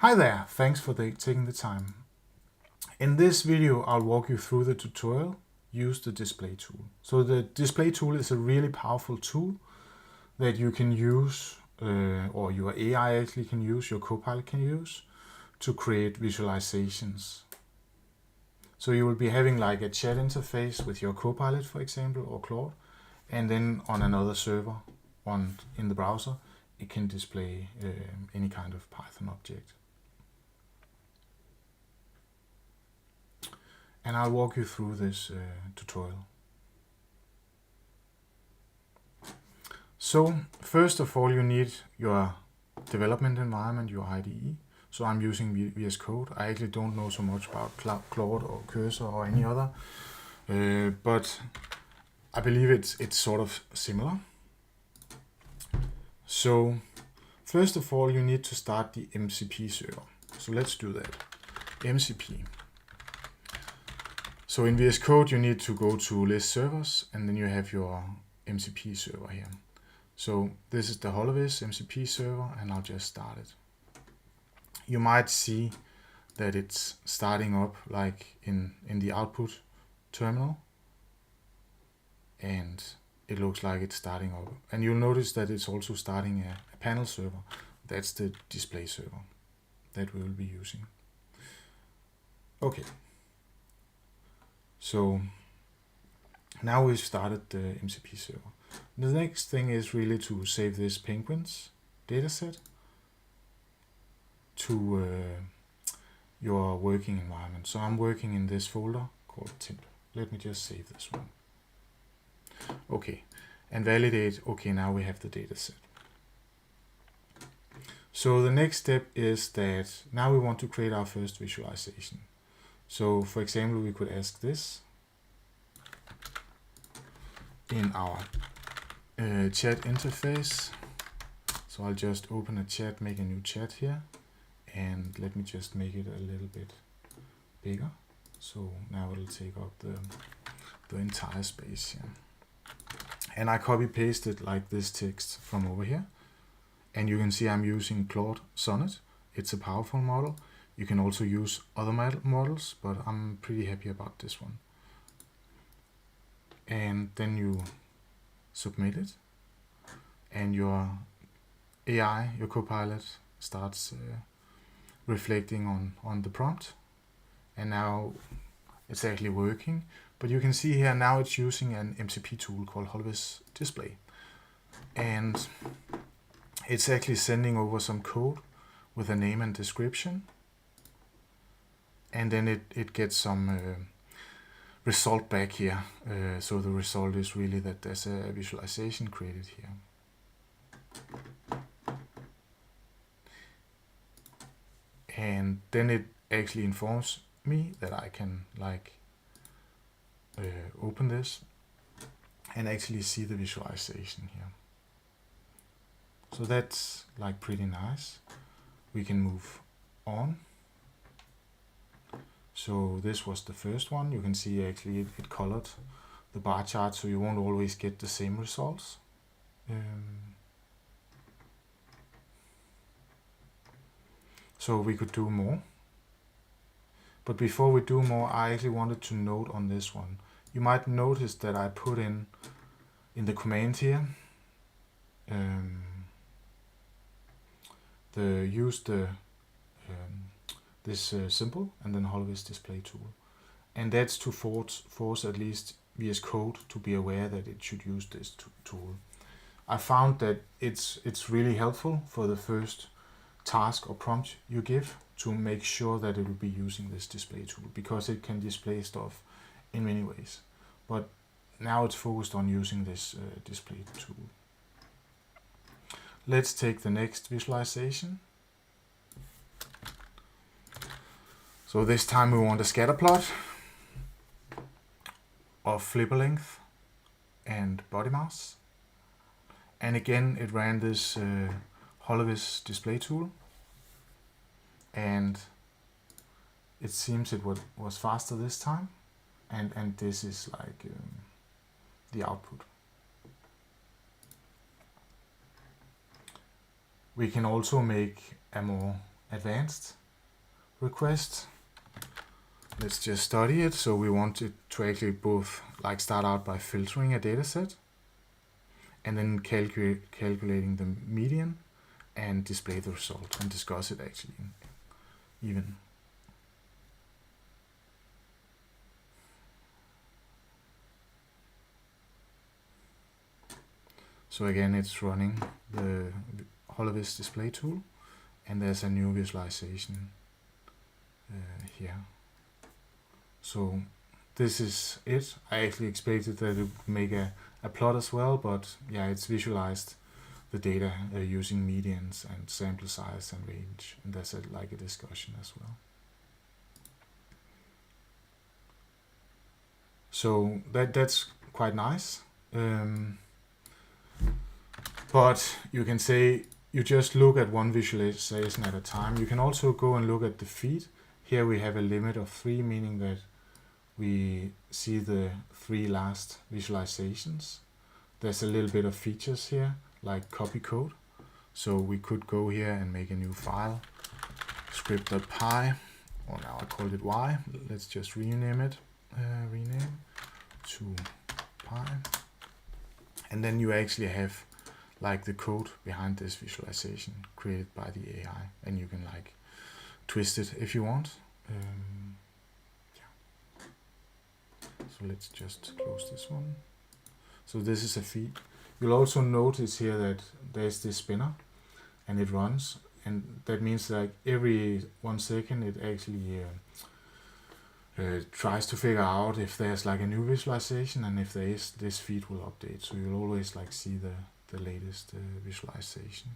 Hi there, thanks for taking the time. In this video I'll walk you through the tutorial, use the display tool. So the display tool is a really powerful tool that you can use, or your AI actually can use, your Copilot can use, to create visualizations. So you will be having like a chat interface with your Copilot, for example, or Claude, and then on another server in the browser it can display any kind of Python object. And I'll walk you through this tutorial. So first of all, you need your development environment, your IDE. So I'm using VS Code. I actually don't know so much about Claude or Cursor or any other, but I believe it's sort of similar. So first of all, you need to start the MCP server. So let's do that. MCP. So in VS Code, you need to go to list servers, and then you have your MCP server here. So this is the HoloViz MCP server, and I'll just start it. You might see that it's starting up like in the output terminal, and it looks like it's starting up. And you'll notice that it's also starting a panel server. That's the display server that we will be using. Okay. So now we've started the MCP server. The next thing is really to save this penguins dataset to your working environment. So I'm working in this folder called temp. Let me just save this one. Okay, and validate. Okay, now we have the dataset. So the next step is that now we want to create our first visualization. So for example, we could ask this in our chat interface. So I'll just open a chat, make a new chat here, and let me just make it a little bit bigger. So now it'll take up the entire space here. And I copy pasted like this text from over here. And you can see I'm using Claude Sonnet. It's a powerful model. You can also use other models, but I'm pretty happy about this one. And then you submit it, and your AI, your Copilot, starts reflecting on the prompt. And now it's actually working. But you can see here now it's using an MCP tool called HoloViz Display. And it's actually sending over some code with a name and description. And then it gets some result back here. So the result is really that there's a visualization created here. And then it actually informs me that I can like open this and actually see the visualization here. So that's like pretty nice. We can move on. So this was the first one. You can see actually it colored the bar chart, so you won't always get the same results. So we could do more. But before we do more, I actually wanted to note on this one. You might notice that I put in the command here, this symbol and then HoloViz display tool. And that's to force at least VS Code to be aware that it should use this tool. I found that it's really helpful for the first task or prompt you give to make sure that it will be using this display tool, because it can display stuff in many ways. But now it's focused on using this display tool. Let's take the next visualization. So this time we want a scatter plot of flipper length and body mass. And again, it ran this HoloViz display tool. And it seems it was faster this time. And this is like the output. We can also make a more advanced request. Let's just study it. So we want it to actually both like start out by filtering a data set and then calculating the median and display the result and discuss it actually even. So again, it's running the HoloViz display tool, and there's a new visualization here. So this is it. I actually expected that it would make a plot as well, but yeah, it's visualized the data using medians and sample size and range, and there's like a discussion as well. So that's quite nice. But you can say you just look at one visualization at a time. You can also go and look at the feed. Here we have a limit of 3, meaning that we see the 3 last visualizations. There's a little bit of features here, like copy code. So we could go here and make a new file, script.py, or now I called it y. Let's just rename it, rename to py. And then you actually have like the code behind this visualization created by the AI, and you can like twist it if you want. Yeah. So let's just close this one. So this is a feed. You'll also notice here that there's this spinner and it runs, and that means like every 1 second it actually tries to figure out if there's like a new visualization, and if there is, this feed will update. So you'll always like see the latest visualization.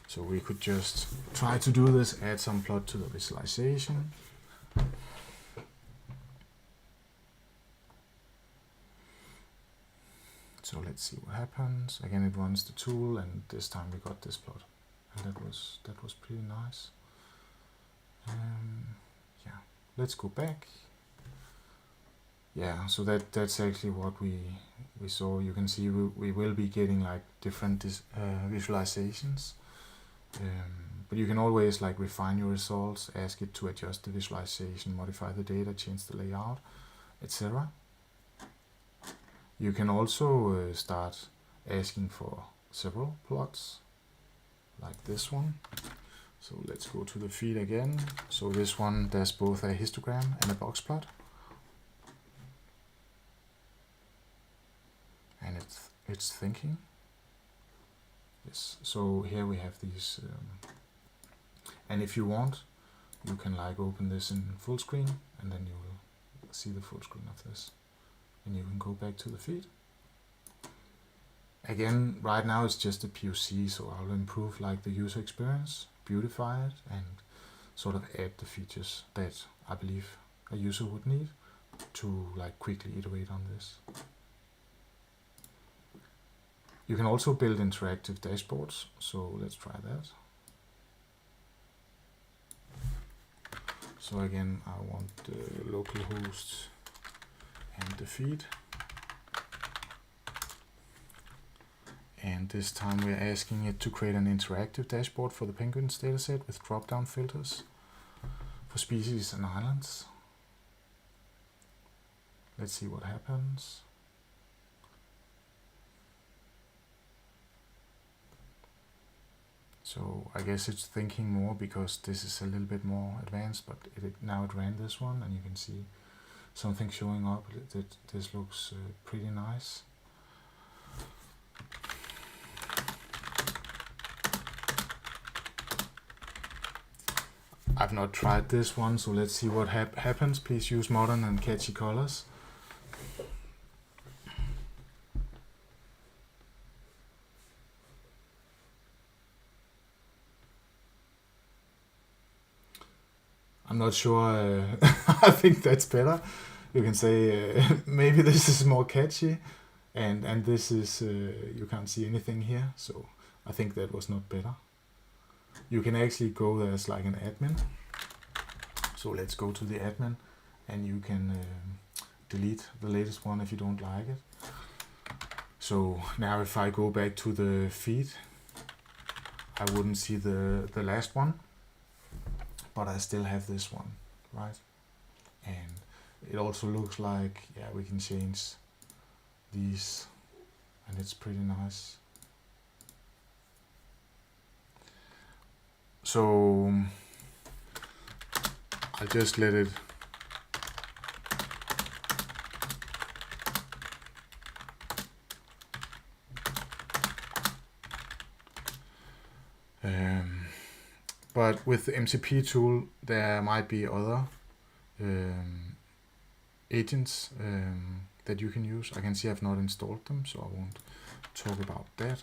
So we could just try to do this, add some plot to the visualization. So let's see what happens. Again, it runs the tool, and this time we got this plot, and that was pretty nice. Yeah, let's go back. Yeah, so that's actually what we saw. You can see we will be getting like different visualizations, but you can always like refine your results, ask it to adjust the visualization, modify the data, change the layout, etc. You can also start asking for several plots, like this one. So let's go to the feed again. So this one, there's both a histogram and a box plot. And it's thinking. Yes, so here we have these, and if you want, you can like open this in full screen, and then you will see the full screen of this. And you can go back to the feed. Again, right now it's just a POC, so I'll improve like the user experience, beautify it, and sort of add the features that I believe a user would need to like quickly iterate on this. You can also build interactive dashboards, so let's try that. So again, I want the local host and the feed. And this time we're asking it to create an interactive dashboard for the penguins dataset with drop-down filters for species and islands. Let's see what happens. So I guess it's thinking more because this is a little bit more advanced, but now it ran this one, and you can see something showing up. This looks pretty nice. I've not tried this one, so let's see what happens. Please use modern and catchy colors. I'm not sure. I think that's better. You can say maybe this is more catchy, and this is you can't see anything here. So I think that was not better. You can actually go there as like an admin. So let's go to the admin, and you can delete the latest one if you don't like it. So now if I go back to the feed, I wouldn't see the last one, but I still have this one, right? And it also looks like, yeah, we can change these, and it's pretty nice. So I'll just let it but with the MCP tool, there might be other agents that you can use. I can see I've not installed them, so I won't talk about that.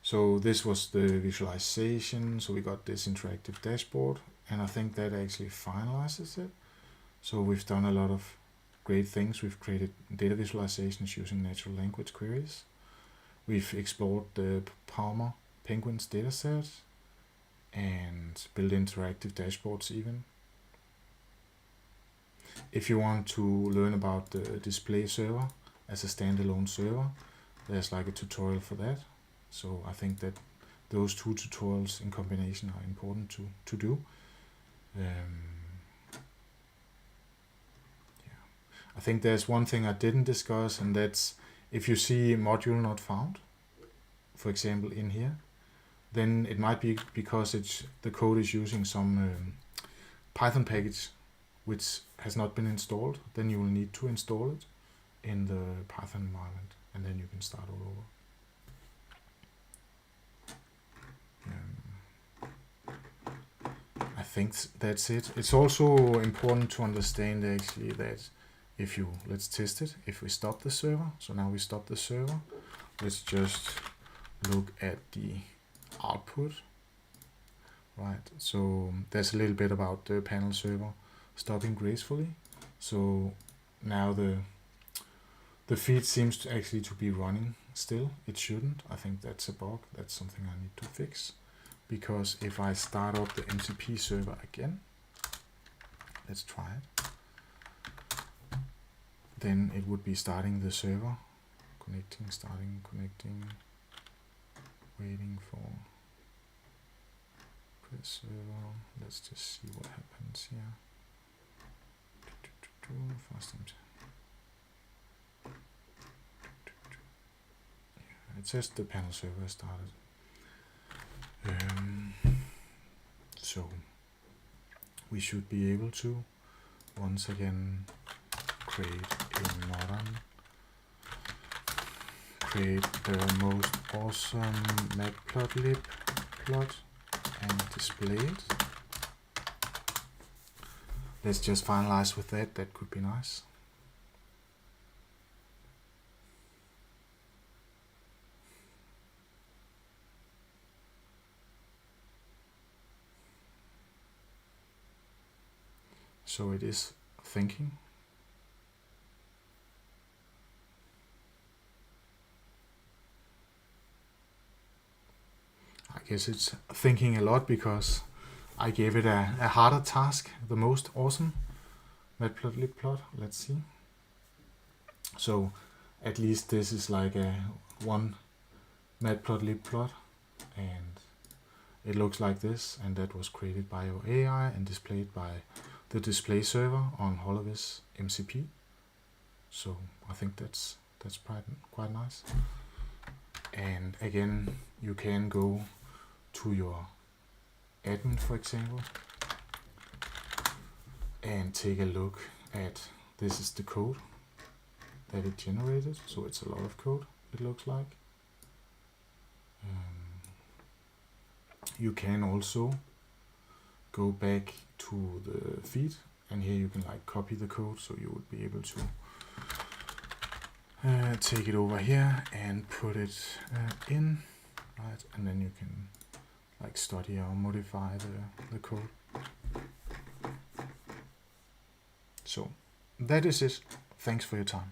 So this was the visualization. So we got this interactive dashboard, and I think that actually finalizes it. So we've done a lot of great things. We've created data visualizations using natural language queries. We've explored the Palmer penguins dataset and built interactive dashboards even. If you want to learn about the display server as a standalone server, there's like a tutorial for that. So I think that those two tutorials in combination are important to do. I think there's one thing I didn't discuss, and that's if you see module not found, for example in here, then it might be because the code is using some Python package which has not been installed. Then you will need to install it in the Python environment, and then you can start all over. I think that's it. It's also important to understand actually that if you, let's test it, if we stop the server, so now we stop the server, let's just look at the output, right? So there's a little bit about the panel server stopping gracefully. So now the feed seems to actually to be running still. It shouldn't. I think that's a bug. That's something I need to fix, because if I start up the MCP server again, let's try it, then it would be starting the server, connecting, starting, connecting, waiting for press server. Let's just see what happens here. First time. Yeah, it says the panel server started. So we should be able to once again create the most awesome matplotlib plot and display it. Let's just finalize with that. That could be nice. So it is thinking. I guess it's thinking a lot because I gave it a harder task, the most awesome matplotlib plot. Let's see. So at least this is like a one matplotlib plot, and it looks like this, and that was created by our AI and displayed by the display server on HoloViz MCP. So I think that's quite nice. And again, you can go to your admin, for example, and take a look at, this is the code that it generated. So it's a lot of code, it looks like. You can also go back to the feed, and here you can like copy the code, so you would be able to take it over here and put it in, right? And then you can like study or modify the code. So that is it. Thanks for your time.